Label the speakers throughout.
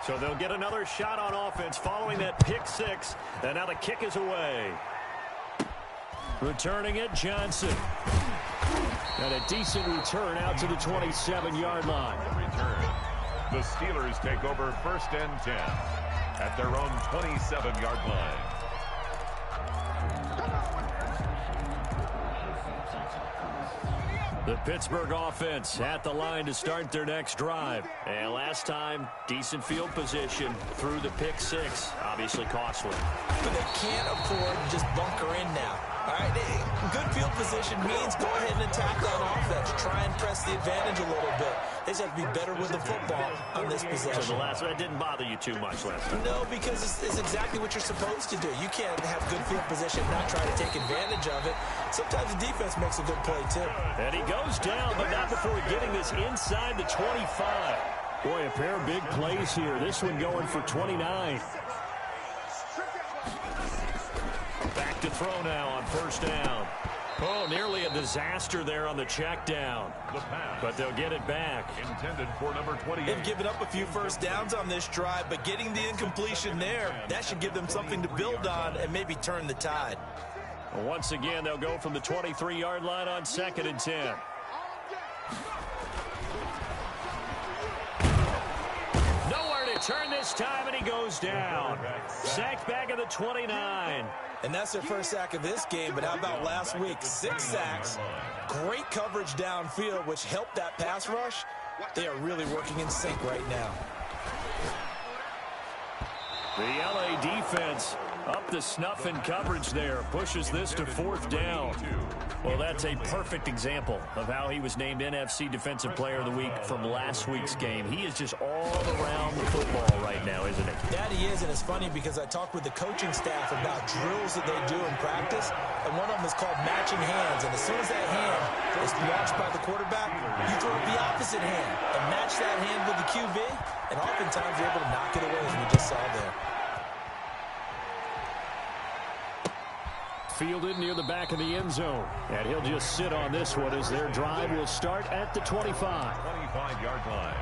Speaker 1: So they'll get another shot on offense following that pick six. And now the kick is away. Returning it, Johnson. And a decent return out to the 27-yard line.
Speaker 2: Return. The Steelers take over 1st and 10 at their own 27-yard line.
Speaker 1: The Pittsburgh offense at the line to start their next drive. And last time, decent field position through the pick six. Obviously costly.
Speaker 3: But they can't afford to just bunker in now. All right, good field position means go ahead and attack that offense. Try and press the advantage a little bit. They just have to be better with the football on this possession.
Speaker 1: So the last one didn't bother you too much last time.
Speaker 3: No, because it's exactly what you're supposed to do. You can't have good field position and not try to take advantage of it. Sometimes the defense makes a good play, too.
Speaker 1: And he goes down, but not before getting this inside the 25. Boy, a pair of big plays here. This one going for 29. Back to throw now on 1st down. Oh, nearly a disaster there on the check down. But they'll get it back.
Speaker 2: Intended for number 28.
Speaker 3: They've given up a few first downs on this drive, but getting the incompletion there, that should give them something to build on and maybe turn the tide.
Speaker 1: Once again, they'll go from the 23-yard line on 2nd and 10. Nowhere to turn this time, and he goes down. Sacked back at the 29.
Speaker 3: And that's their first sack of this game, but how about last week? 6 sacks, great coverage downfield, which helped that pass rush. They are really working in sync right now.
Speaker 1: The LA defense up the snuff in coverage there. Pushes this to 4th down. Well, that's a perfect example of how he was named NFC Defensive Player of the Week from last week's game. He is just all around the football right now, isn't he?
Speaker 3: That he is, and it's funny because I talked with the coaching staff about drills that they do in practice, and one of them is called matching hands. And as soon as that hand is launched by the quarterback, you throw the opposite hand and match that hand with the QB, and oftentimes you're able to knock it away, as we just saw there.
Speaker 1: Fielded near the back of the end zone. And he'll just sit on this one as their drive will start at the 25.
Speaker 2: 25-yard line.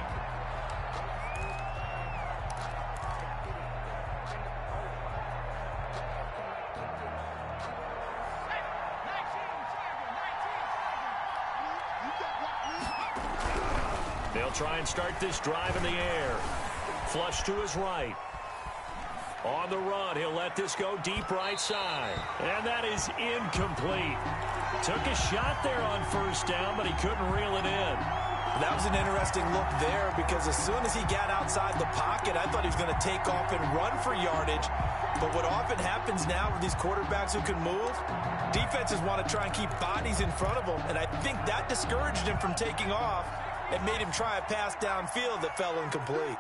Speaker 1: They'll try and start this drive in the air. Flush to his right. On the run, he'll let this go deep right side. And that is incomplete. Took a shot there on 1st down, but he couldn't reel it in.
Speaker 3: That was an interesting look there because as soon as he got outside the pocket, I thought he was going to take off and run for yardage. But what often happens now with these quarterbacks who can move, defenses want to try and keep bodies in front of them. And I think that discouraged him from taking off and made him try a pass downfield that fell incomplete.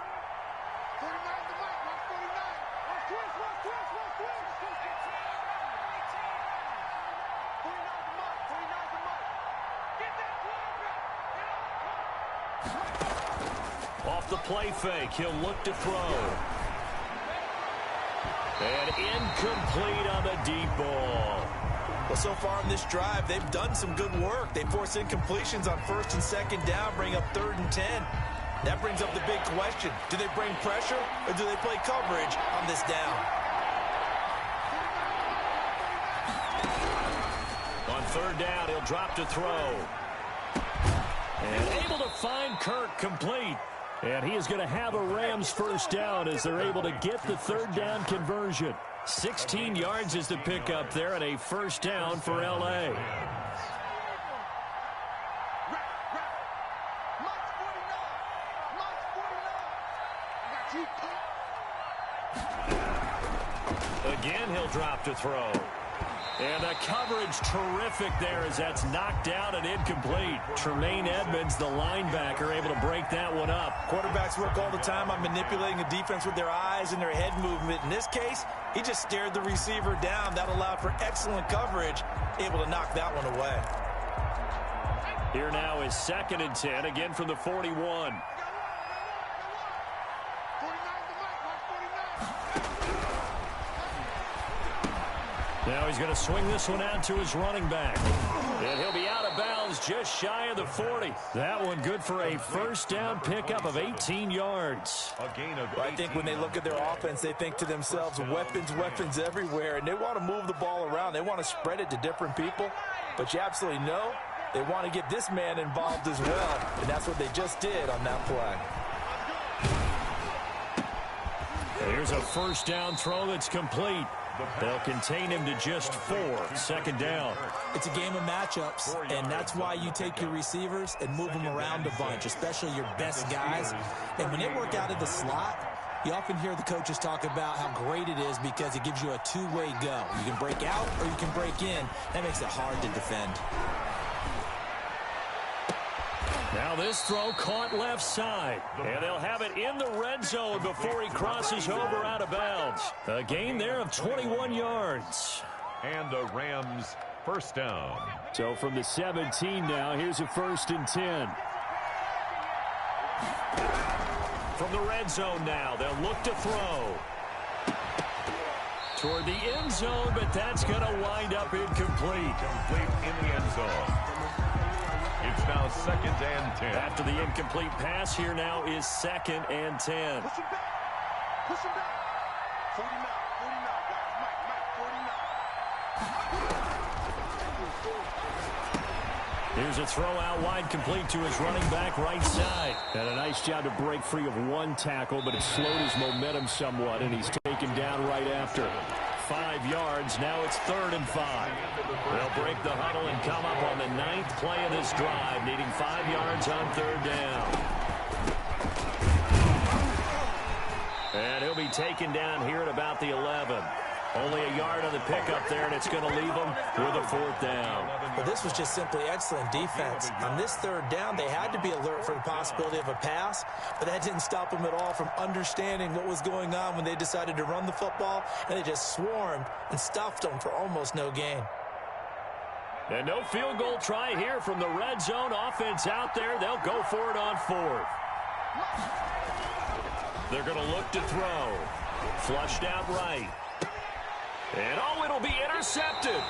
Speaker 1: Off the play fake, he'll look to throw. And incomplete on the deep ball.
Speaker 3: Well, so far in this drive, they've done some good work. They force incompletions on 1st and 2nd down, bring up 3rd and 10. That brings up the big question. Do they bring pressure or do they play coverage on this down?
Speaker 1: On 3rd down, he'll drop to throw. And able to find Kirk complete. And he is going to have a Rams 1st down as they're able to get the 3rd down conversion. 16 yards is the pickup there and a 1st down for L.A. Again, he'll drop to throw. And the coverage terrific there as that's knocked down and incomplete. Tremaine Edmonds, the linebacker, able to break that one up.
Speaker 3: Quarterbacks work all the time on manipulating a defense with their eyes and their head movement. In this case, he just stared the receiver down. That allowed for excellent coverage, able to knock that one away.
Speaker 1: Here now is 2nd and 10, again from the 41. Now he's going to swing this one out to his running back. And he'll be out of bounds is just shy of the 40. That one good for a first down pickup of 18 yards.
Speaker 2: A gain of
Speaker 3: I think when they look at their offense, they think to themselves, weapons everywhere, and they want to move the ball around. They want to spread it to different people, but you absolutely know they want to get this man involved as well, and that's what they just did on that play.
Speaker 1: Here's a first down throw that's complete. They'll contain him to just 4. Second down.
Speaker 3: It's a game of matchups, and that's why you take your receivers and move them around a bunch, especially your best guys. And when they work out of the slot, you often hear the coaches talk about how great it is because it gives you a two-way go. You can break out or you can break in. That makes it hard to defend.
Speaker 1: Now this throw caught left side. And they'll have it in the red zone before he crosses over out of bounds. A gain there of 21 yards.
Speaker 2: And a Rams first down.
Speaker 1: So from the 17 now, here's a 1st and 10. From the red zone now, they'll look to throw. Toward the end zone, but that's going to wind up incomplete.
Speaker 2: Complete in the end zone. It's now 2nd and 10.
Speaker 1: After the incomplete pass, here now is 2nd and 10.
Speaker 4: Push him back. Push him back. 49, guys. Mike, 49.
Speaker 1: Here's a throw out wide, complete to his running back right side. And a nice job to break free of one tackle, but it slowed his momentum somewhat, and he's taken down right after. 5 yards. Now it's 3rd and 5. They'll break the huddle and come up on the 9th play of this drive, needing 5 yards on 3rd down. And he'll be taken down here at about the 11. Only a yard on the pickup there, and it's going to leave them with a 4th down.
Speaker 3: Well, this was just simply excellent defense. On this 3rd down, they had to be alert for the possibility of a pass, but that didn't stop them at all from understanding what was going on when they decided to run the football, and they just swarmed and stuffed them for almost no gain.
Speaker 1: And no field goal try here from the red zone. Offense out there. They'll go for it on 4th. They're going to look to throw. Flushed out right. And oh, it'll be intercepted.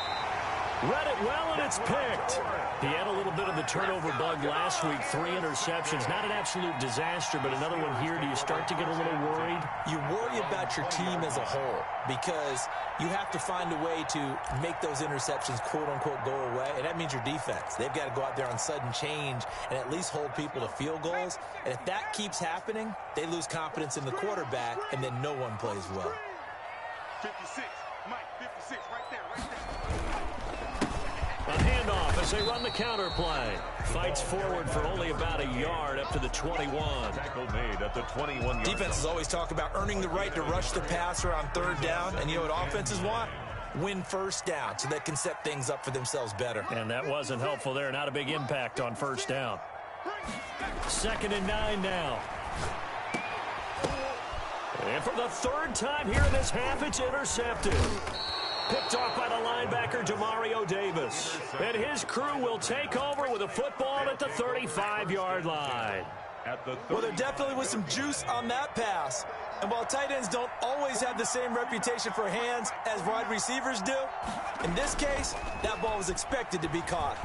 Speaker 1: Read it well, and it's picked. He had a little bit of the turnover bug last week. 3 interceptions. Not an absolute disaster, but another one here. Do you start to get a little worried?
Speaker 3: You worry about your team as a whole because you have to find a way to make those interceptions, quote-unquote, go away, and that means your defense. They've got to go out there on sudden change and at least hold people to field goals. And if that keeps happening, they lose confidence in the quarterback, and then no one plays well.
Speaker 4: 56. Mike, 56, right there.
Speaker 1: A handoff as they run the counter play. Fights forward for only about a yard up to the 21.
Speaker 2: Tackle made at the 21-yard.
Speaker 3: Defenses always talk about earning the right to rush the passer on 3rd down, and you know what offenses want? Win first down so they can set things up for themselves better.
Speaker 1: And that wasn't helpful there. Not a big impact on 1st down. 2nd and 9 now. And for the 3rd time here in this half, it's intercepted. Picked off by the linebacker, Demario Davis. And his crew will take over with a football at the 35-yard line.
Speaker 3: Well, there definitely was some juice on that pass. And while tight ends don't always have the same reputation for hands as wide receivers do, in this case, that ball was expected to be caught.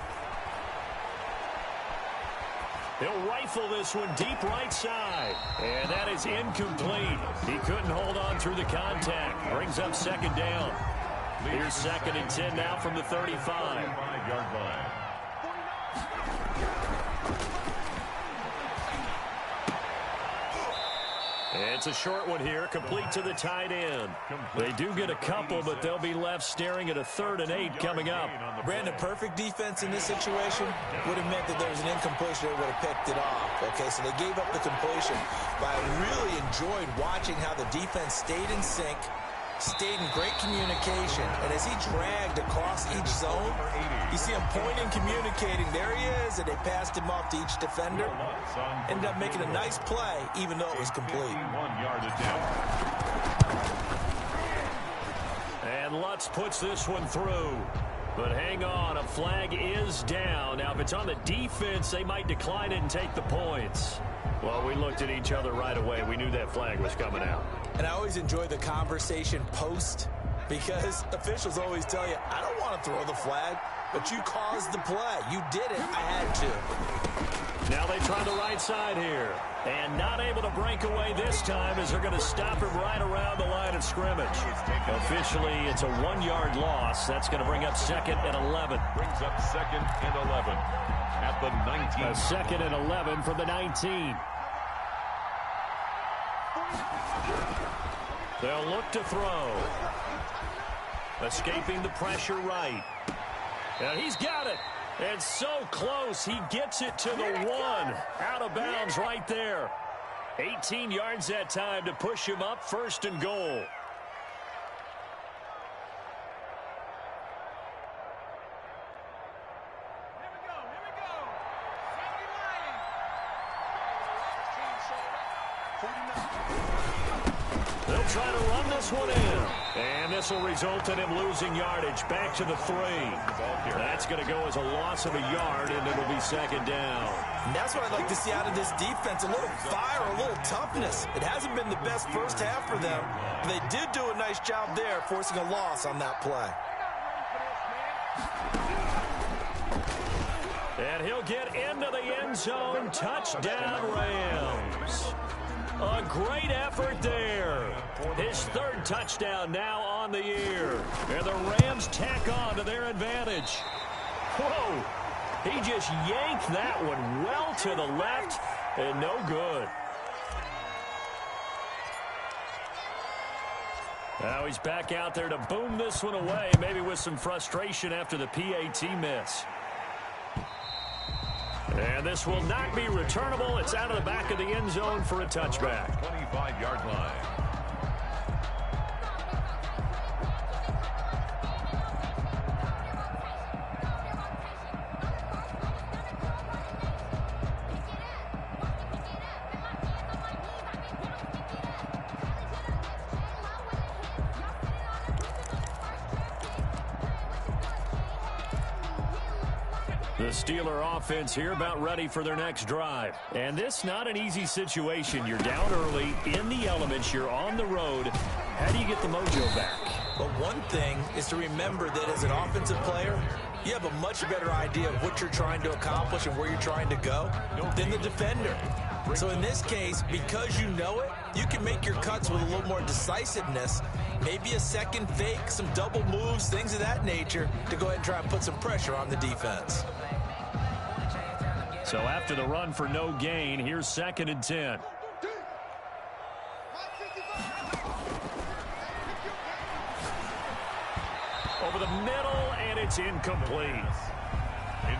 Speaker 1: He'll rifle this one deep right side. And that is incomplete. He couldn't hold on through the contact. Brings up 2nd down. Here's 2nd and 10 now from the 35-yard line. It's a short one here, complete to the tight end. They do get a couple, but they'll be left staring at a 3rd and 8 coming up.
Speaker 3: Brandon, perfect defense in this situation would have meant that there was an incompletion. They would have picked it off. Okay, so they gave up the completion. But I really enjoyed watching how the defense stayed in sync, stayed in great communication, and as he dragged across each zone, you see him pointing, communicating. There he is, and they passed him off to each defender. Ended up making a nice play, even though it was complete.
Speaker 1: And Lutz puts this one through. But hang on, a flag is down. Now, if it's on the defense, they might decline it and take the points. Well, we looked at each other right away. We knew that flag was coming out.
Speaker 3: And I always enjoy the conversation post because officials always tell you, I don't want to throw the flag. but you caused the play. You did it. I had to.
Speaker 1: Now they try the right side here. And not able to break away this time as they're going to stop him right around the line of scrimmage. Officially, it's a 1-yard loss. That's going to bring up 2nd and 11.
Speaker 2: Brings up 2nd and 11 at the 19.
Speaker 1: A 2nd and 11 from the 19. They'll look to throw. Escaping the pressure right. And he's got it. And so close, he gets it to the 1. Out of bounds right there. 18 yards that time to push him up 1st and goal. They'll try to run this one in. And this will result in him losing yardage back to the 3. That's going to go as a loss of a yard, and it'll be 2nd down.
Speaker 3: And that's what I'd like to see out of this defense, a little fire, a little toughness. It hasn't been the best first half for them, but they did do a nice job there, forcing a loss on that play.
Speaker 1: And he'll get into the end zone. Touchdown, Rams. A great effort there. His 3rd touchdown now on the year. And the Rams tack on to their advantage. Whoa. He just yanked that one well to the left and no good. Now he's back out there to boom this one away, maybe with some frustration after the PAT miss. And this will not be returnable. It's out of the back of the end zone for a touchback.
Speaker 2: 25-yard line.
Speaker 1: The Steeler offense here about ready for their next drive. And this not an easy situation. You're down early, in the elements, you're on the road. How do you get the mojo back?
Speaker 3: But one thing is to remember that as an offensive player, you have a much better idea of what you're trying to accomplish and where you're trying to go than the defender. So in this case, because you know it, you can make your cuts with a little more decisiveness, maybe a second fake, some double moves, things of that nature, to go ahead and try and put some pressure on the defense.
Speaker 1: So after the run for no gain, here's 2nd and 10. Over the middle, and it's incomplete.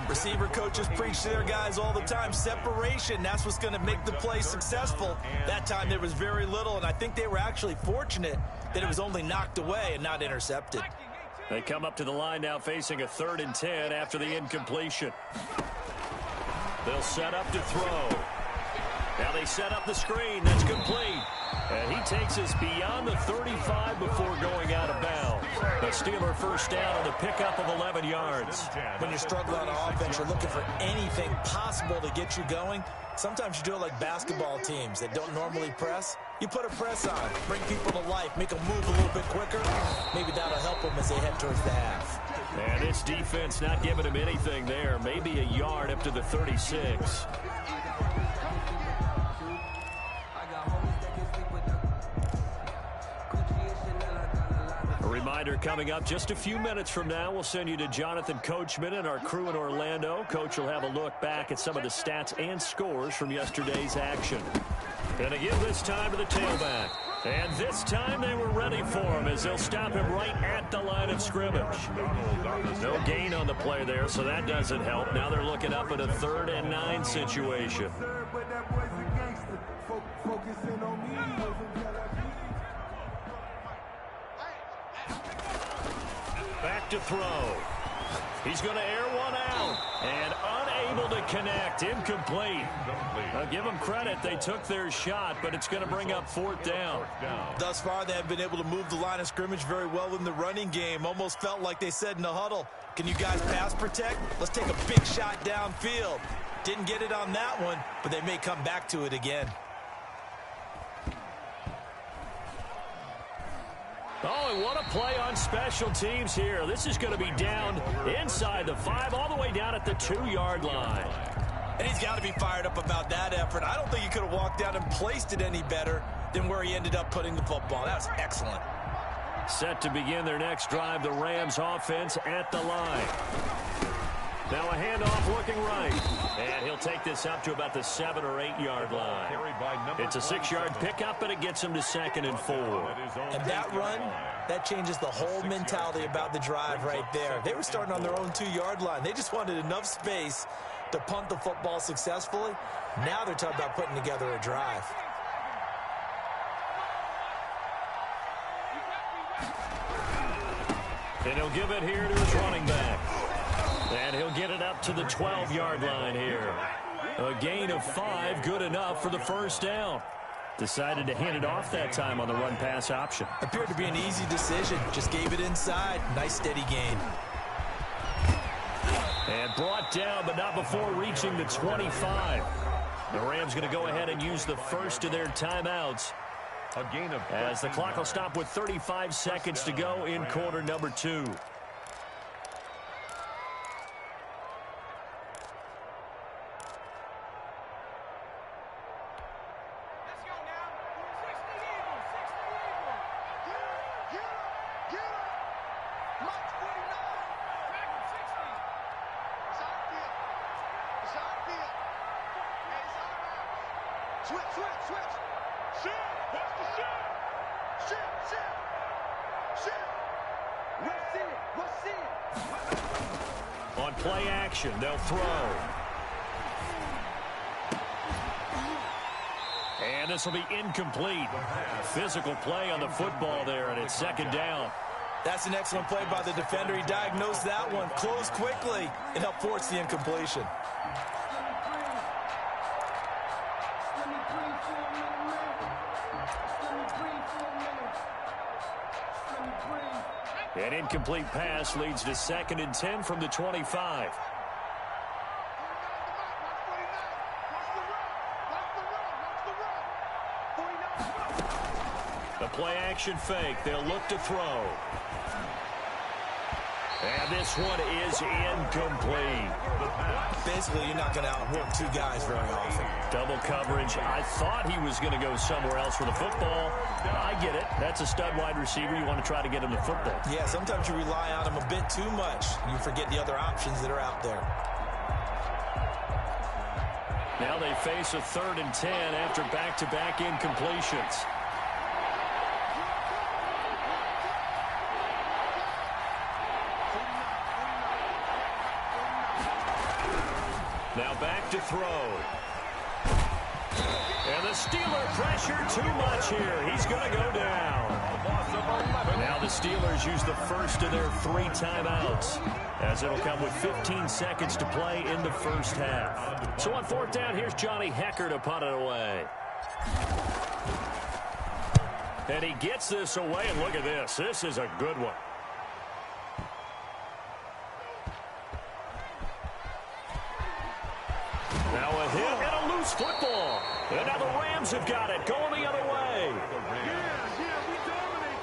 Speaker 3: Receiver coaches preach to their guys all the time. Separation, that's what's going to make the play successful. That time there was very little, and I think they were actually fortunate that it was only knocked away and not intercepted.
Speaker 1: They come up to the line now facing a 3rd and 10 after the incompletion. They'll set up to throw. Now they set up the screen. That's complete. And he takes us beyond the 35 before going out of bounds. The Steeler first down on the pickup of 11 yards.
Speaker 3: When you're struggling on offense, you're looking for anything possible to get you going. Sometimes you do it like basketball teams that don't normally press. You put a press on, bring people to life, make them move a little bit quicker. Maybe that'll help them as they head towards the half.
Speaker 1: And this defense not giving him anything there. Maybe a yard up to the 36. A reminder coming up just a few minutes from now, we'll send you to Jonathan Coachman and our crew in Orlando. Coach will have a look back at some of the stats and scores from yesterday's action. And again this time to the tailback. And this time they were ready for him as they'll stop him right at the line of scrimmage. No gain on the play there, so that doesn't help. Now they're looking up at a 3rd and 9 situation. Back to throw. He's going to air one out. And unable to connect. Incomplete. I'll give them credit. They took their shot, but it's going to bring up 4th down.
Speaker 3: Thus far, they have been able to move the line of scrimmage very well in the running game. Almost felt like they said in the huddle, can you guys pass protect? Let's take a big shot downfield. Didn't get it on that one, but they may come back to it again.
Speaker 1: Oh, and what a play on special teams here. This is going to be down inside the 5, all the way down at the 2-yard line.
Speaker 3: And he's got to be fired up about that effort. I don't think he could have walked out and placed it any better than where he ended up putting the football. That was excellent.
Speaker 1: Set to begin their next drive, the Rams offense at the line. Now a handoff looking right. And he'll take this up to about the 7 or 8 yard line. It's a 6-yard pickup, but it gets him to 2nd and 4.
Speaker 3: And that run, that changes the whole mentality about the drive right there. They were starting on their own 2-yard line. They just wanted enough space to punt the football successfully. Now they're talking about putting together a drive.
Speaker 1: And he'll give it here to his running back. And he'll get it up to the 12-yard line here. A gain of 5, good enough for the first down. Decided to hand it off that time on the run-pass option.
Speaker 3: Appeared to be an easy decision. Just gave it inside. Nice steady gain.
Speaker 1: And brought down, but not before reaching the 25. The Rams going to go ahead and use the first of their timeouts.
Speaker 2: A gain of
Speaker 1: as the clock will stop with 35 seconds to go in quarter number 2. On play action, they'll throw. And this will be incomplete. Physical play on the football there, and it's 2nd down.
Speaker 3: That's an excellent play by the defender. He diagnosed that one, closed quickly, and helped force the incompletion.
Speaker 1: An incomplete pass leads to 2nd and 10 from the 25. The play action fake. They'll look to throw. And this one is incomplete.
Speaker 3: Basically, you're not going to outwork 2 guys very often.
Speaker 1: Double coverage. I thought he was going to go somewhere else with the football. I get it. That's a stud wide receiver. You want to try to get him the football.
Speaker 3: Yeah, sometimes you rely on him a bit too much. You forget the other options that are out there.
Speaker 1: Now they face a 3rd and 10 after back-to-back incompletions. Now back to throw. And the Steeler pressure too much here. He's going to go down. Now the Steelers use the first of their 3 timeouts, as it'll come with 15 seconds to play in the first half. So on 4th down, here's Johnny Hecker to punt it away. And he gets this away, and look at this. This is a good one. Now a hit and a loose football. And now the Rams have got it, going the other way.
Speaker 4: Yeah, we dominate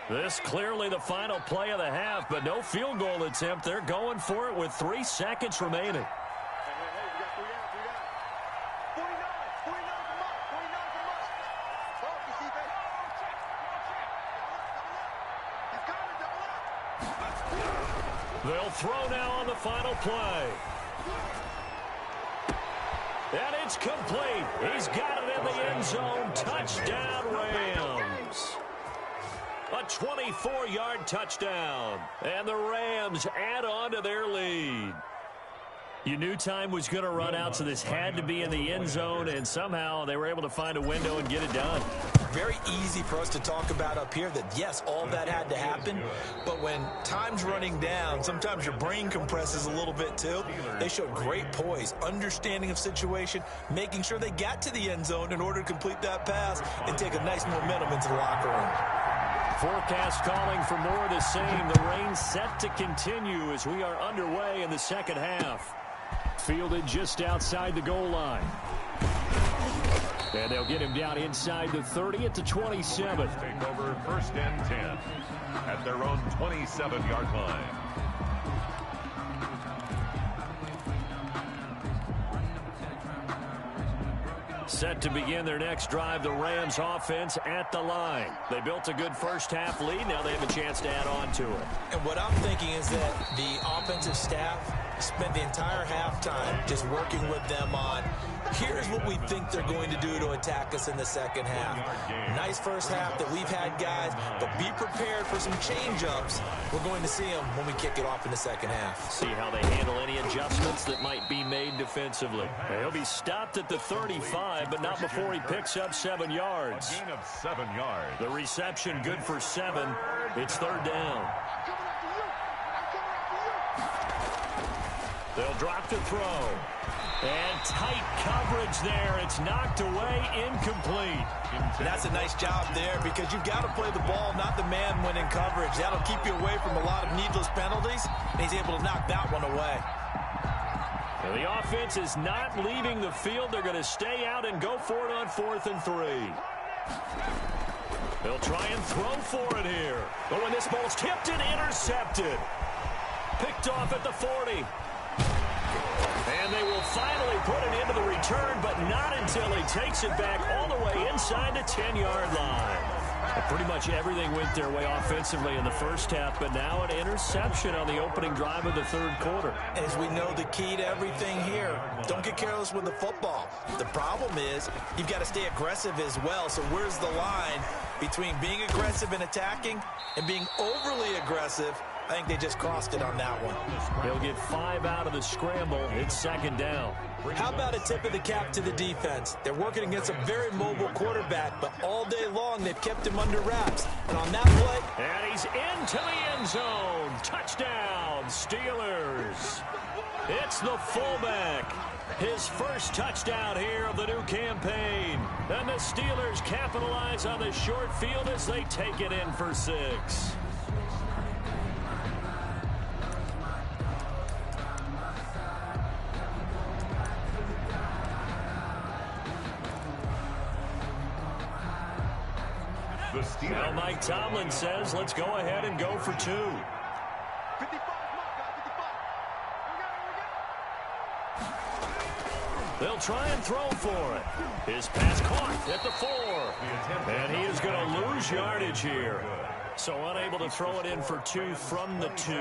Speaker 4: today.
Speaker 1: This clearly the final play of the half, but no field goal attempt. They're going for it with 3 seconds remaining.
Speaker 4: Hey, we got 3 out, 3 out. 49 from us, 49 from us. Talk to CB. He's coming, double up.
Speaker 1: They'll throw now on the final play. And it's complete. He's got it in the end zone. Touchdown, Rams. A 24-yard touchdown. And the Rams add on to their lead. You knew time was going to run out, so this had to be in the end zone, and somehow they were able to find a window and get it done.
Speaker 3: Very easy for us to talk about up here that, yes, all that had to happen, but when time's running down, sometimes your brain compresses a little bit too. They showed great poise, understanding of situation, making sure they got to the end zone in order to complete that pass and take a nice momentum into the locker room.
Speaker 1: Forecast calling for more of the same. The rain set to continue as we are underway in the second half. Fielded just outside the goal line. And they'll get him down inside the 30 at the 27.
Speaker 2: Take over 1st and 10 at their own 27-yard line.
Speaker 1: Set to begin their next drive, the Rams offense at the line. They built a good first half lead. Now they have a chance to add on to it.
Speaker 3: And what I'm thinking is that the offensive staff spent the entire halftime just working with them on, here's what we think they're going to do to attack us in the second half. Nice first half that we've had, guys, but be prepared for some change-ups. We're going to see them when we kick it off in the second half.
Speaker 1: See how they handle any adjustments that might be made defensively. He'll be stopped at the 35, but not before he picks up 7 yards.
Speaker 2: A gain of 7 yards.
Speaker 1: The reception good for 7. It's 3rd down. They'll drop to throw. And tight coverage there. It's knocked away, incomplete.
Speaker 3: That's a nice job there because you've got to play the ball, not the man when in coverage. That'll keep you away from a lot of needless penalties, and he's able to knock that one away.
Speaker 1: And the offense is not leaving the field. They're going to stay out and go for it on 4th and 3. They'll try and throw for it here. But when this ball's tipped and intercepted. Picked off at the 40. And they will finally put it into the return, but not until he takes it back all the way inside the 10-yard line. Pretty much everything went their way offensively in the first half, but now an interception on the opening drive of the 3rd quarter.
Speaker 3: As we know, the key to everything here, don't get careless with the football. The problem is you've got to stay aggressive as well, so where's the line between being aggressive and attacking and being overly aggressive? I think they just crossed it on that one.
Speaker 1: They'll get 5 out of the scramble. It's 2nd down.
Speaker 3: How about a tip of the cap to the defense? They're working against a very mobile quarterback, but all day long they've kept him under wraps. And on that play...
Speaker 1: And he's into the end zone. Touchdown, Steelers. It's the fullback. His first touchdown here of the new campaign. And the Steelers capitalize on the short field as they take it in for 6. Now Mike Tomlin says, let's go ahead and go for 2.
Speaker 4: 55, come on, guys, 55.
Speaker 1: They'll try and throw for it. His pass caught at the 4. And he is going to lose yardage here. So unable to throw it in for 2 from the 2.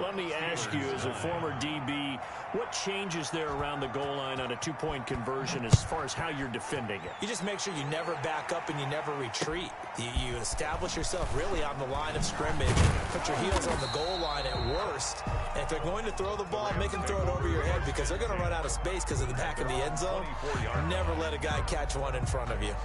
Speaker 1: Let me ask you, as a former DB, what changes there around the goal line on a 2-point conversion as far as how you're defending it?
Speaker 3: You just make sure you never back up and you never retreat. You establish yourself really on the line of scrimmage. Put your heels on the goal line at worst. And if they're going to throw the ball, make them throw it over your head because they're going to run out of space because of the back of the end zone. Never let a guy catch one in front of you.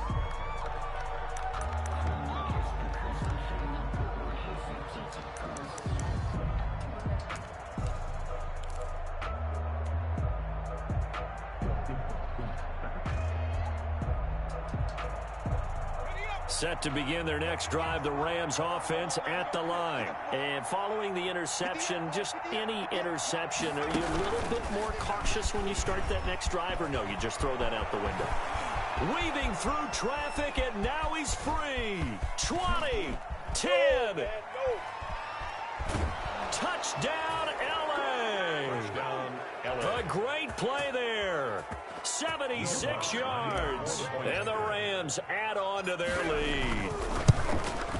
Speaker 1: Set to begin their next drive, the Rams offense at the line. And following the interception, just any interception, are you a little bit more cautious when you start that next drive, or no, you just throw that out the window? Weaving through traffic, and now he's free. 20, 10. Touchdown, L.A. A great play there. 76 yards. And the Rams add on to their lead.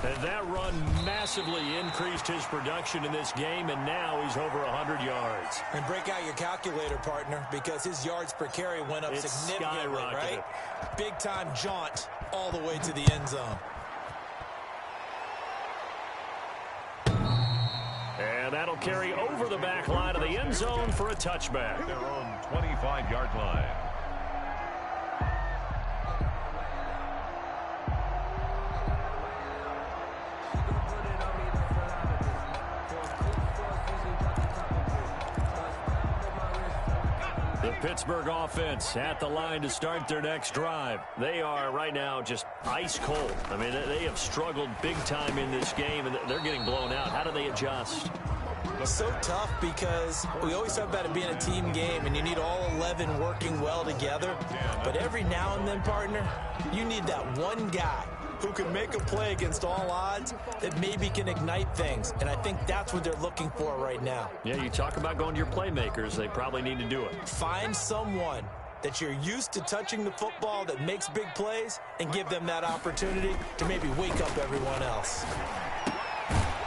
Speaker 1: And that run massively increased his production in this game, and now he's over 100 yards.
Speaker 3: And break out your calculator, partner, because his yards per carry went up significantly, right? Big-time jaunt all the way to the end zone.
Speaker 1: And that'll carry over the back line of the end zone for a touchback.
Speaker 2: Their own 25-yard line.
Speaker 1: The Pittsburgh offense at the line to start their next drive. They are right now just ice cold. I mean, they have struggled big time in this game, and they're getting blown out. How do they adjust?
Speaker 3: So tough because we always talk about it being a team game and you need all 11 working well together. But every now and then, partner, you need that one guy who can make a play against all odds that maybe can ignite things. And I think that's what they're looking for right now.
Speaker 1: Yeah, you talk about going to your playmakers. They probably need to do it.
Speaker 3: Find someone that you're used to touching the football that makes big plays and give them that opportunity to maybe wake up everyone else.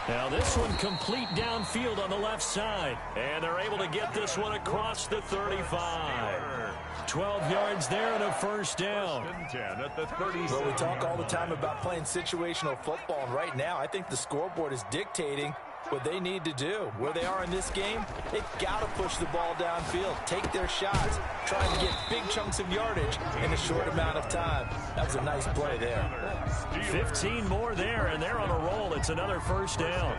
Speaker 1: Now this one complete downfield on the left side. And they're able to get this one across the 35. 12 yards there and a first down.
Speaker 3: Well, we talk all the time about playing situational football, and right now I think the scoreboard is dictating what they need to do. Where they are in this game, they've got to push the ball downfield, take their shots, trying to get big chunks of yardage in a short amount of time. That was a nice play there.
Speaker 1: 15 more there, and they're on a roll. It's another first down.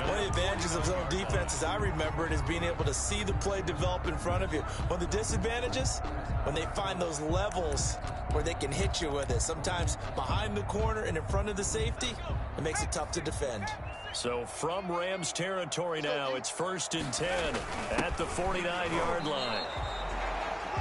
Speaker 3: One of the advantages of zone defense, as I remember it, is being able to see the play develop in front of you. One of the disadvantages, when they find those levels where they can hit you with it, sometimes behind the corner and in front of the safety, it makes it tough to defend.
Speaker 1: So from Rams territory now, it's 1st and 10 at the 49-yard line.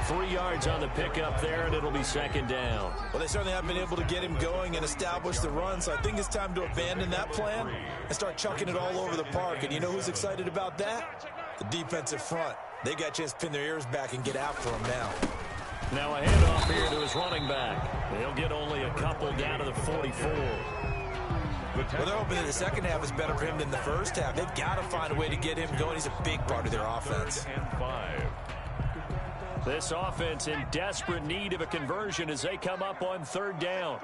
Speaker 1: 3 yards on the pickup there, and it'll be 2nd down.
Speaker 3: Well, they certainly have been able to get him going and establish the run, so I think it's time to abandon that plan and start chucking it all over the park. And you know who's excited about that? The defensive front. They got a chance to pin their ears back and get after him now.
Speaker 1: Now a handoff here to his running back. They'll get only a couple down to the 44.
Speaker 3: Well, they're hoping that the second half is better for him than the first half. They've got to find a way to get him going. He's a big part of their offense.
Speaker 1: This offense in desperate need of a conversion as they come up on 3rd down.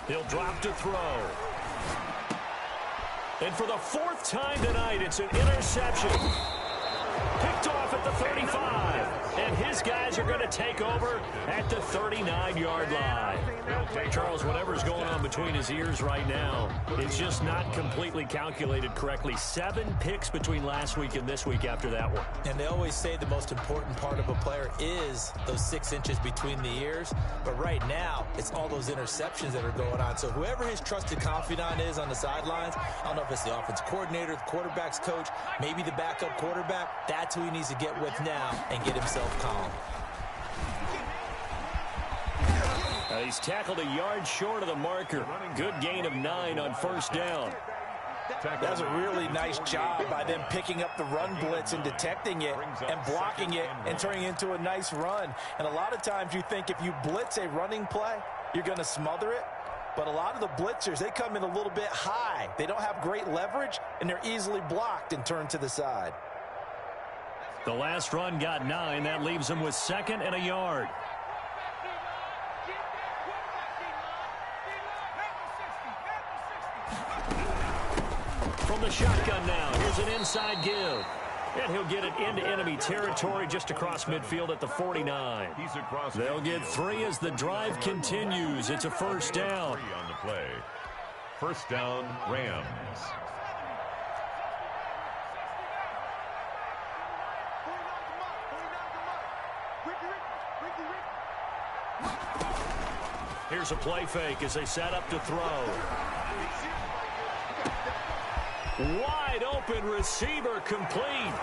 Speaker 1: He'll drop to throw. And for the 4th time tonight, it's an interception. Picked off at the 35. And his guys are going to take over at the 39-yard line. Charles, whatever's going on between his ears right now, it's just not completely calculated correctly. 7 picks between last week and this week after that one.
Speaker 3: And they always say the most important part of a player is those 6 inches between the ears. But right now, it's all those interceptions that are going on. So whoever his trusted confidant is on the sidelines, I don't know if it's the offensive coordinator, the quarterback's coach, maybe the backup quarterback, that's who he needs to get with now and get himself calm.
Speaker 1: He's tackled a yard short of the marker. Good gain of 9 on 1st down.
Speaker 3: That was a really nice job by them picking up the run blitz and detecting it and blocking it and turning it into a nice run. And a lot of times you think if you blitz a running play, you're going to smother it. But a lot of the blitzers, they come in a little bit high. They don't have great leverage, and they're easily blocked and turned to the side.
Speaker 1: The last run got 9. That leaves him with 2nd and a yard. From the shotgun now, here's an inside give. And he'll get it into enemy territory just across midfield at the 49. They'll get 3 as the drive continues. It's a 1st down.
Speaker 2: On the play. 1st down, Rams.
Speaker 1: Here's a play fake as they set up to throw. Wide open receiver complete.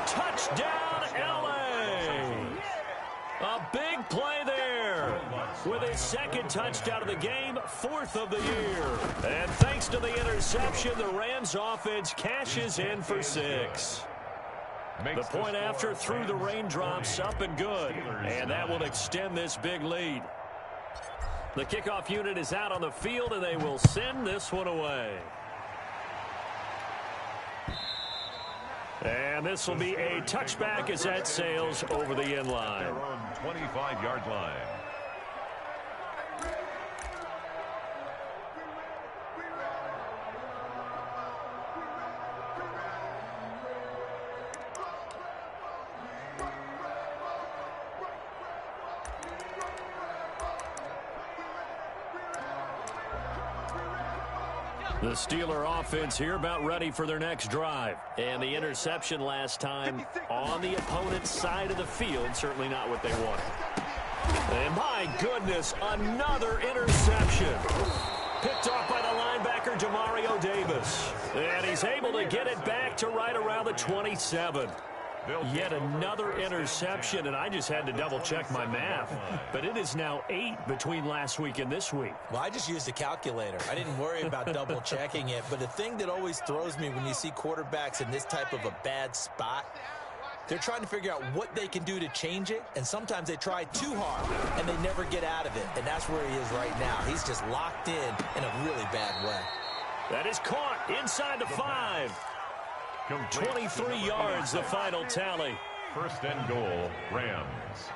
Speaker 1: Touchdown, L.A. A big play there. With his 2nd touchdown of the game, 4th of the year. And thanks to the interception, the Rams offense cashes in for 6. The point after through the raindrops, up and good. And that will extend this big lead. The kickoff unit is out on the field, and they will send this one away. And this will be a touchback as that sails over the end line.
Speaker 2: Their own 25-yard line.
Speaker 1: The Steeler offense here about ready for their next drive. And the interception last time on the opponent's side of the field, certainly not what they wanted. And my goodness, another interception. Picked off by the linebacker, Demario Davis. And he's able to get it back to right around the 27. Yet another interception, and I just had to double-check my math. But it is now 8 between last week and this week.
Speaker 3: Well, I just used a calculator. I didn't worry about double-checking it. But the thing that always throws me when you see quarterbacks in this type of a bad spot, they're trying to figure out what they can do to change it, and sometimes they try too hard, and they never get out of it. And that's where he is right now. He's just locked in a really bad way.
Speaker 1: That is caught inside the 5. 23 yards, the final tally.
Speaker 2: First and goal, Rams.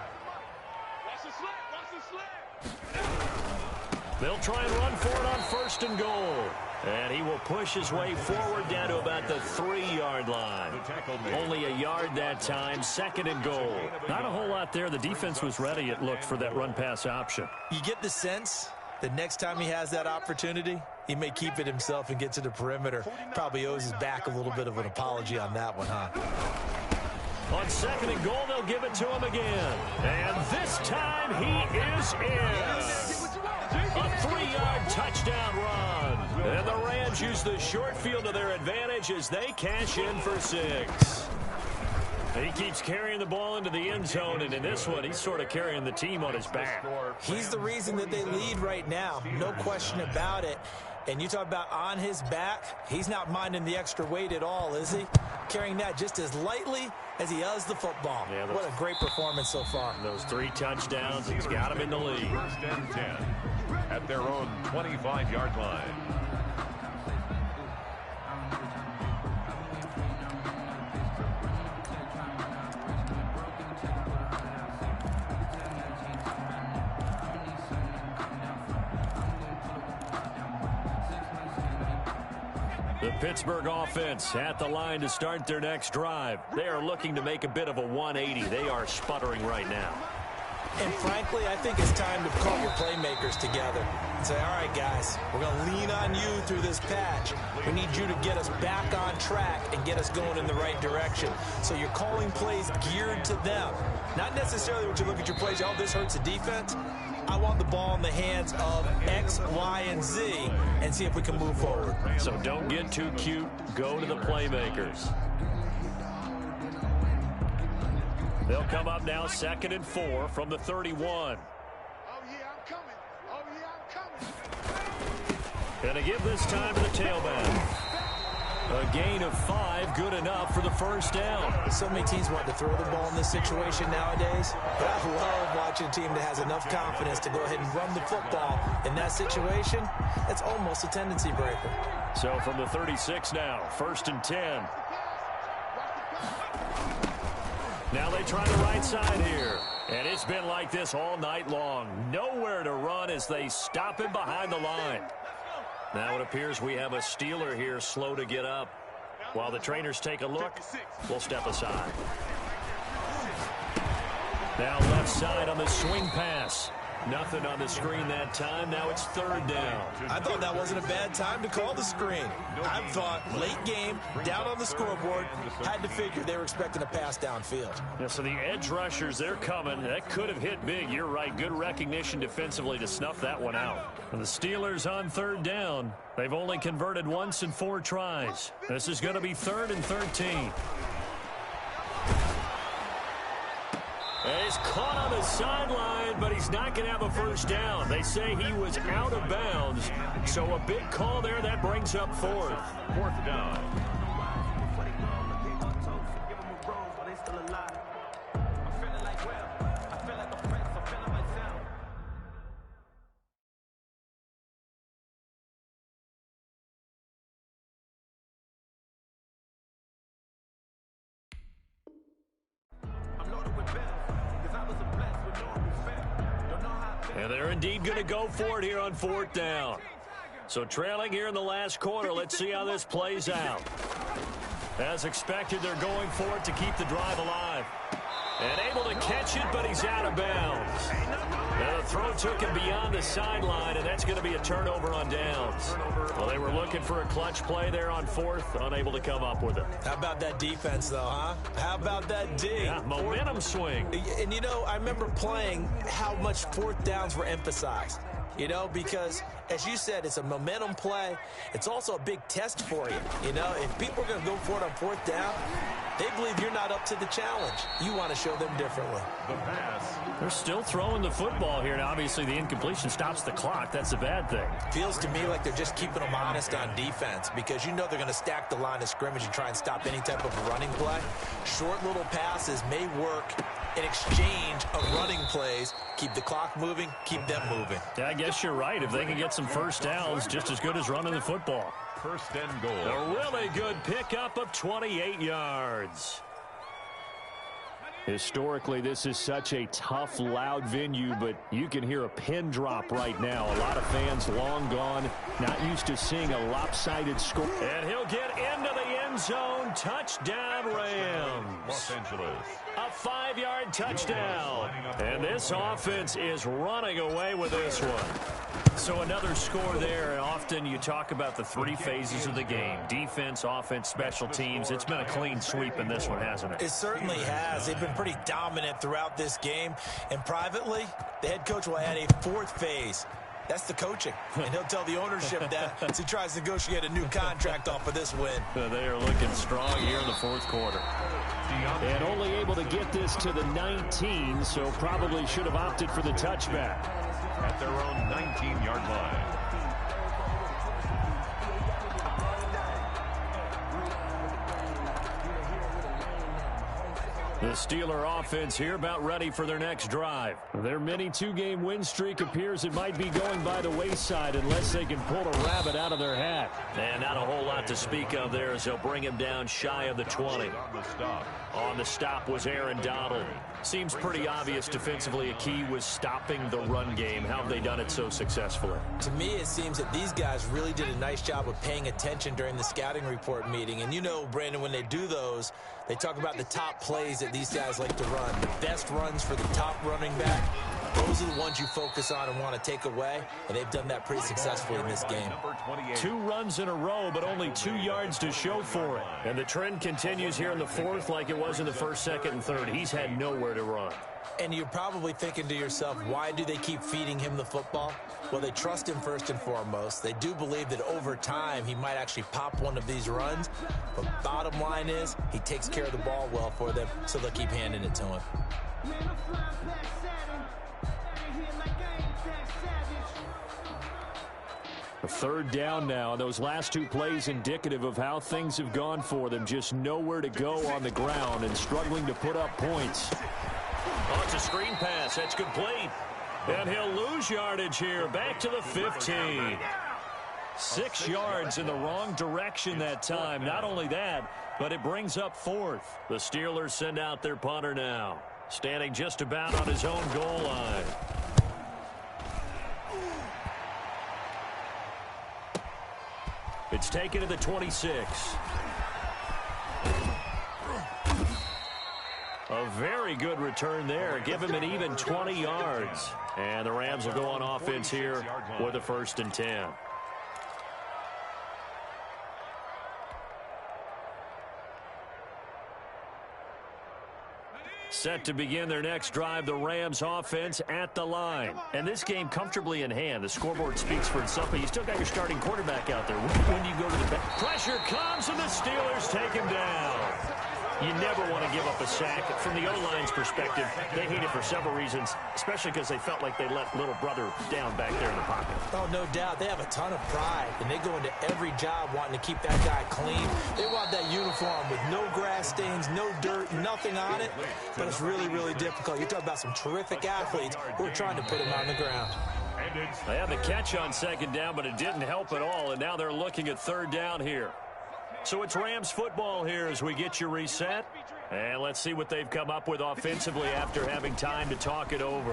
Speaker 1: They'll try and run for it on first and goal. And he will push his way forward down to about the 3-yard line. Only a yard that time, second and goal. Not a whole lot there. The defense was ready, it looked, for that run-pass option.
Speaker 3: You get the sense that next time he has that opportunity, he may keep it himself and get to the perimeter. Probably owes his back a little bit of an apology on that one, huh?
Speaker 1: On second and goal, they'll give it to him again. And this time he is in. A 3-yard touchdown run. And the Rams use the short field to their advantage as they cash in for 6. He keeps carrying the ball into the end zone, and in this one, he's sort of carrying the team on his back.
Speaker 3: He's the reason that they lead right now. No question about it. And you talk about on his back, he's not minding the extra weight at all, is he? Carrying that just as lightly as he does the football. Yeah, what a great performance so far.
Speaker 1: Those 3 touchdowns, he's got him in the lead.
Speaker 2: First and 10 at their own 25-yard line.
Speaker 1: The Pittsburgh offense at the line to start their next drive. They are looking to make a bit of a 180. They are sputtering right now.
Speaker 3: And frankly, I think it's time to call your playmakers together and say, all right, guys, we're going to lean on you through this patch. We need you to get us back on track and get us going in the right direction. So you're calling plays geared to them. Not necessarily when you look at your plays, oh, this hurts the defense. I want the ball in the hands of X, Y, and Z and see if we can move forward.
Speaker 1: So don't get too cute. Go to the playmakers. They'll come up now second and 4 from the 31.
Speaker 4: Oh, yeah, I'm coming. Oh, yeah, I'm coming.
Speaker 1: And to give this time to the tailback. A gain of 5, good enough for the first down.
Speaker 3: So many teams want to throw the ball in this situation nowadays, but I love watching a team that has enough confidence to go ahead and run the football. In that situation, it's almost a tendency breaker.
Speaker 1: So from the 36 now, first and 10. Now they try the right side here. And it's been like this all night long. Nowhere to run as they stop him behind the line. Now it appears we have a Steeler here slow to get up. While the trainers take a look, we'll step aside. Now left side on the swing pass. Nothing on the screen that time. Now it's third down.
Speaker 3: I thought that wasn't a bad time to call the screen. I thought late game, down on the scoreboard, had to figure they were expecting a pass downfield.
Speaker 1: Yeah, so the edge rushers, they're coming. That could have hit big. You're right. Good recognition defensively to snuff that one out. And the Steelers on third down. They've only converted once in 4 tries. This is going to be 3rd and 13. And he's caught on the sideline, but he's not going to have a first down. They say he was out of bounds. So a big call there. That brings up 4th.
Speaker 2: 4th down.
Speaker 1: And they're indeed going to go for it here on 4th down. So trailing here in the last quarter, let's see how this plays out. As expected, they're going for it to keep the drive alive. And able to catch it, but he's out of bounds. Now the throw took him beyond the sideline, and that's going to be a turnover on downs. Well, they were looking for a clutch play there on 4th, unable to come up with it.
Speaker 3: How about that defense, though, huh? How about that D?
Speaker 1: Yeah, momentum swing.
Speaker 3: And, you know, I remember playing how much 4th downs were emphasized. You know, because, as you said, it's a momentum play. It's also a big test for you. You know, if people are going to go for it on fourth down, they believe you're not up to the challenge. You want to show them differently.
Speaker 2: The pass.
Speaker 1: They're still throwing the football here, and obviously the incompletion stops the clock. That's a bad thing.
Speaker 3: Feels to me like they're just keeping them honest on defense because you know they're going to stack the line of scrimmage and try and stop any type of running play. Short little passes may work in exchange of running plays. Keep the clock moving, keep them moving.
Speaker 1: Yeah, I guess you're right. If they can get some first downs, just as good as running the football.
Speaker 2: First and goal.
Speaker 1: A really good pickup of 28 yards. Historically, this is such a tough, loud venue, but you can hear a pin drop right now. A lot of fans long gone, not used to seeing a lopsided score. And he'll get into the end zone. Touchdown, Rams.
Speaker 2: Los Angeles.
Speaker 1: A 5-yard touchdown. And this offense is running away with this one. So another score there, and often you talk about the three phases of the game. Defense, offense, special teams. It's been a clean sweep in this one, hasn't it?
Speaker 3: It certainly has. They've been pretty dominant throughout this game. And privately, the head coach will add a fourth phase. That's the coaching. And he'll tell the ownership that as he tries to negotiate a new contract off of this win.
Speaker 1: They are looking strong here in the fourth quarter. And only able to get this to the 19, so probably should have opted for the touchback.
Speaker 2: At their own 19-yard line.
Speaker 1: The Steeler offense here about ready for their next drive. Their mini two-game win streak appears it might be going by the wayside unless they can pull a rabbit out of their hat. And not a whole lot to speak of there as they'll bring him down shy of the 20. On the stop was Aaron Donald. Seems pretty obvious defensively a key was stopping the run game. How have they done it so successfully?
Speaker 3: To me, it seems that these guys really did a nice job of paying attention during the scouting report meeting. And you know, Brandon, when they do those, they talk about the top plays that these guys like to run. The best runs for the top running back. Those are the ones you focus on and want to take away, and they've done that pretty successfully in this game.
Speaker 1: 2 runs in a row, but only 2 yards to show for it. And the trend continues here in the fourth like it was in the first, second, and third. He's had nowhere to run.
Speaker 3: And you're probably thinking to yourself, why do they keep feeding him the football? Well, they trust him first and foremost. They do believe that over time he might actually pop one of these runs. But bottom line is he takes care of the ball well for them, so they'll keep handing it to him.
Speaker 1: A third down now. Those last 2 plays indicative of how things have gone for them. Just nowhere to go on the ground and struggling to put up points. Oh, it's a screen pass. That's complete. And he'll lose yardage here. Back to the 15. 6 yards in the wrong direction that time. Not only that, but it brings up fourth. The Steelers send out their punter now. Standing just about on his own goal line. It's taken to the 26. A very good return there. Give him an even 20 yards. And the Rams will go on offense here with a 1st and 10. Set to begin their next drive, the Rams offense at the line. And this game comfortably in hand. The scoreboard speaks for itself, but you still got your starting quarterback out there. When do you go to the back? Pressure comes, and the Steelers take him down. You never want to give up a sack. From the O-line's perspective, they hate it for several reasons, especially because they felt like they let little brother down back there in the pocket.
Speaker 3: Oh, no doubt. They have a ton of pride, and they go into every job wanting to keep that guy clean. They want that uniform with no grass stains, no dirt, nothing on it, but it's really, really difficult. You're talking about some terrific athletes who are trying to put him on the ground.
Speaker 1: They had the catch on second down, but it didn't help at all, and now they're looking at third down here. So it's Rams football here as we get you reset. And let's see what they've come up with offensively after having time to talk it over.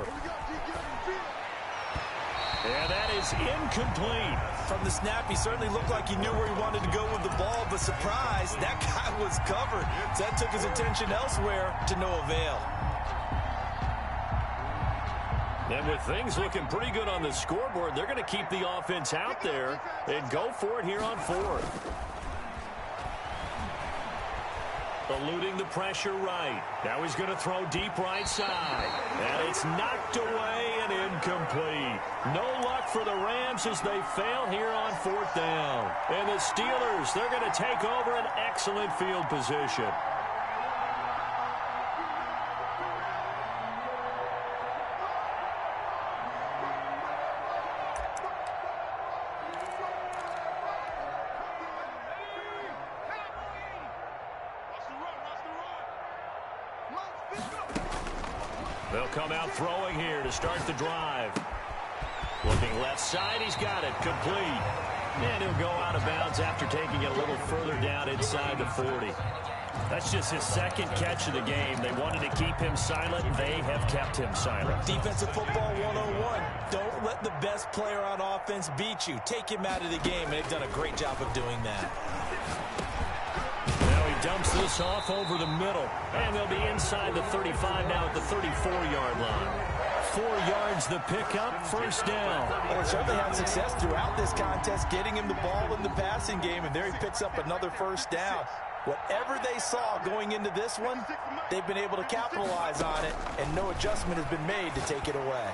Speaker 1: And that is incomplete.
Speaker 3: From the snap, he certainly looked like he knew where he wanted to go with the ball, but surprise, that guy was covered. So that took his attention elsewhere to no avail.
Speaker 1: And with things looking pretty good on the scoreboard, they're going to keep the offense out there and go for it here on fourth. Eluding the pressure right. Now he's going to throw deep right side. And it's knocked away and incomplete. No luck for the Rams as they fail here on 4th down. And the Steelers, they're going to take over an excellent field position. They'll come out throwing here to start the drive. Looking left side, he's got it, complete. And he'll go out of bounds after taking it a little further down inside the 40. That's just his second catch of the game. They wanted to keep him silent. They have kept him silent.
Speaker 3: Defensive football 101. Don't let the best player on offense beat you. Take him out of the game, and they've done a great job of doing that.
Speaker 1: Now he dumps this off over the middle. And they'll be inside the 35 now at the 34-yard line. 4 yards the pickup, 1st down.
Speaker 3: Well, they certainly had success throughout this contest, getting him the ball in the passing game, and there he picks up another 1st down. Whatever they saw going into this one, they've been able to capitalize on it, and no adjustment has been made to take it away.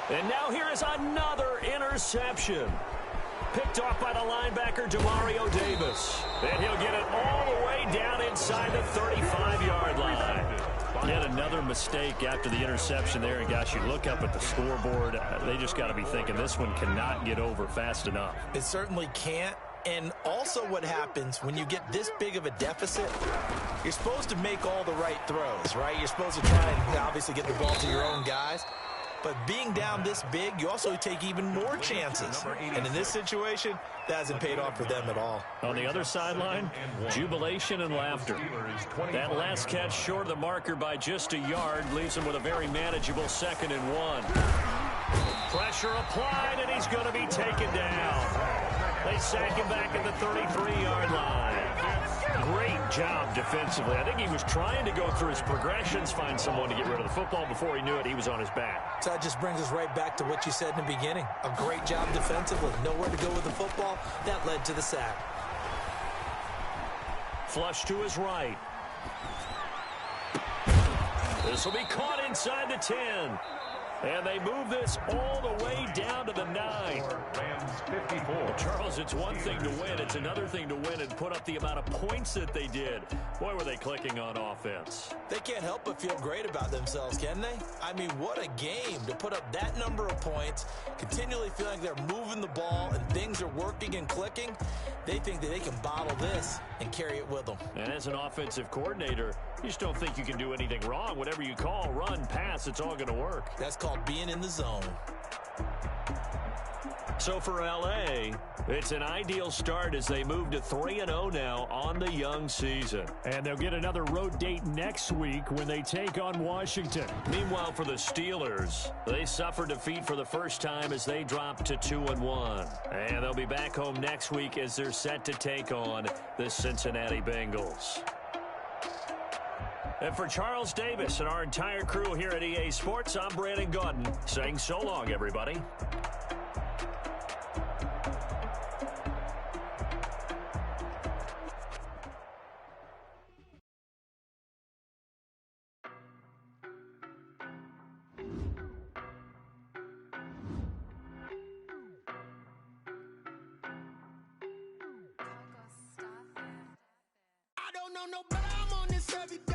Speaker 1: And now here is another interception. Picked off by the linebacker, Demario Davis. And he'll get it all the way down inside the 35-yard line. Yet another mistake after the interception there. And, gosh, you look up at the scoreboard, they just got to be thinking this one cannot get over fast enough.
Speaker 3: It certainly can't. And also what happens when you get this big of a deficit, you're supposed to make all the right throws, right? You're supposed to try and obviously get the ball to your own guys. But being down this big, you also take even more chances. And in this situation, that hasn't paid off for them at all.
Speaker 1: On the other sideline, jubilation and laughter. That last catch short of the marker by just a yard leaves him with a very manageable 2nd and 1. Pressure applied, and he's going to be taken down. They sack him back at the 33-yard line. Great job defensively. I think he was trying to go through his progressions, find someone to get rid of the football. Before he knew it, he was on his back.
Speaker 3: So that just brings us right back to what you said in the beginning. A great job defensively. Nowhere to go with the football. That led to the sack.
Speaker 1: Flush to his right. This will be caught inside the 10. And they move this all the way down to the 9.
Speaker 2: Rams 54.
Speaker 1: Charles, it's one thing to win. It's another thing to win and put up the amount of points that they did. Boy, were they clicking on offense.
Speaker 3: They can't help but feel great about themselves, can they? I mean, what a game to put up that number of points, continually feeling like they're moving the ball and things are working and clicking. They think that they can bottle this and carry it with them.
Speaker 1: And as an offensive coordinator, you just don't think you can do anything wrong. Whatever you call, run, pass, it's all going to work.
Speaker 3: That's called being in the zone.
Speaker 1: So for L.A., it's an ideal start as they move to 3-0 now on the young season. And they'll get another road date next week when they take on Washington. Meanwhile, for the Steelers, they suffer defeat for the first time as they drop to 2-1. And they'll be back home next week as they're set to take on the Cincinnati Bengals. And for Charles Davis and our entire crew here at EA Sports, I'm Brandon Gaudin saying so long, everybody.
Speaker 5: I don't know no better, I'm on this every day.